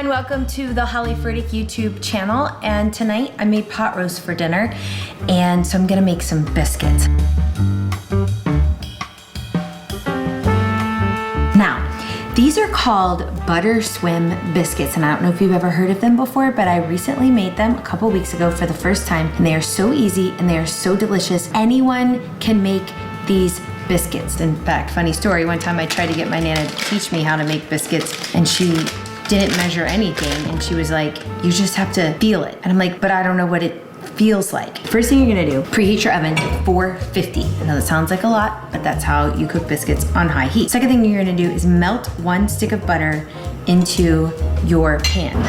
everyone, welcome to the Holly Furtick YouTube channel, and tonight I made pot roast for dinner, and so I'm gonna make some biscuits. Now, these are called Butter Swim biscuits, and I don't know if you've ever heard of them before, but I recently made them a couple weeks ago for the first time, and they are so easy and they are so delicious. Anyone can make these biscuits. In fact, funny story, one time I tried to get my Nana to teach me how to make biscuits, and she didn't measure anything, and she was like, you just have to feel it. And I'm like, but I don't know what it feels like. First thing you're gonna do, preheat your oven to 450. I know that sounds like a lot, but that's how you cook biscuits on high heat. Second thing you're gonna do is melt 1 stick of butter into your pan.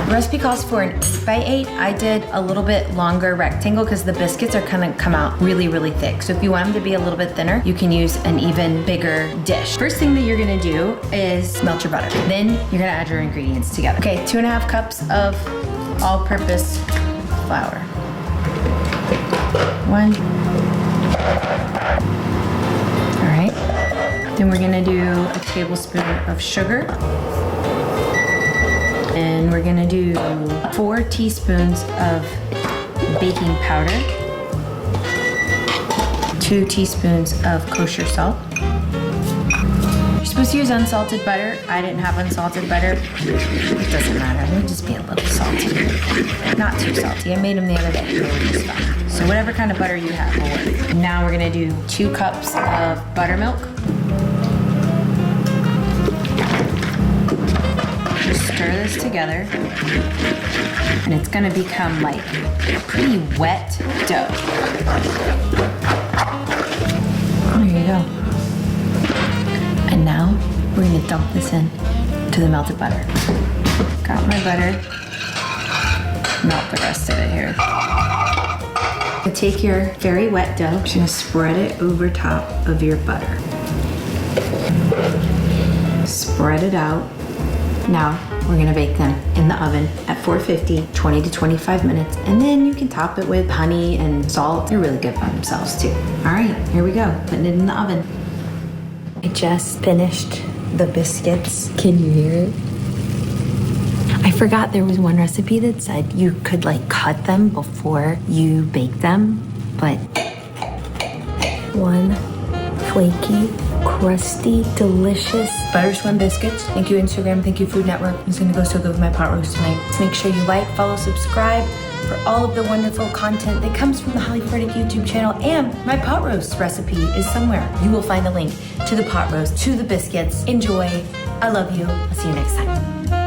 The recipe calls for an 8x8. I did a little bit longer rectangle because the biscuits are gonna come out really, really thick. So if you want them to be a little bit thinner, you can use an even bigger dish. First thing that you're gonna do is melt your butter. Then you're gonna add your ingredients together. Okay, 2.5 cups of all-purpose flour. 1. All right. Then we're gonna do a tablespoon of sugar. And we're gonna do 4 teaspoons of baking powder, 2 teaspoons of kosher salt. You're supposed to use unsalted butter. I didn't have unsalted butter. It doesn't matter, it would just be a little salty. Not too salty, I made them the other day, they were just fine. So whatever kind of butter you have will work. Now we're gonna do 2 cups of buttermilk. Stir this together, and it's gonna become like a pretty wet dough. There you go. And now we're gonna dump this in to the melted butter. Got my butter. Melt the rest of it here. So take your very wet dough, just gonna spread it over top of your butter. Spread it out. Now, we're gonna bake them in the oven at 450, 20 to 25 minutes, and then you can top it with honey and salt. They're really good by themselves too. All right, here we go, putting it in the oven. I just finished the biscuits. Can you hear it? I forgot there was one recipe that said you could like cut them before you bake them, but one flaky, crusty, delicious Butter Swim biscuits. Thank you, Instagram. Thank you, Food Network. It's gonna go so good with my pot roast tonight. So make sure you like, follow, subscribe for all of the wonderful content that comes from the Holly Furtick YouTube channel, and my pot roast recipe is somewhere. You will find a link to the pot roast, to the biscuits. Enjoy. I love you. I'll see you next time.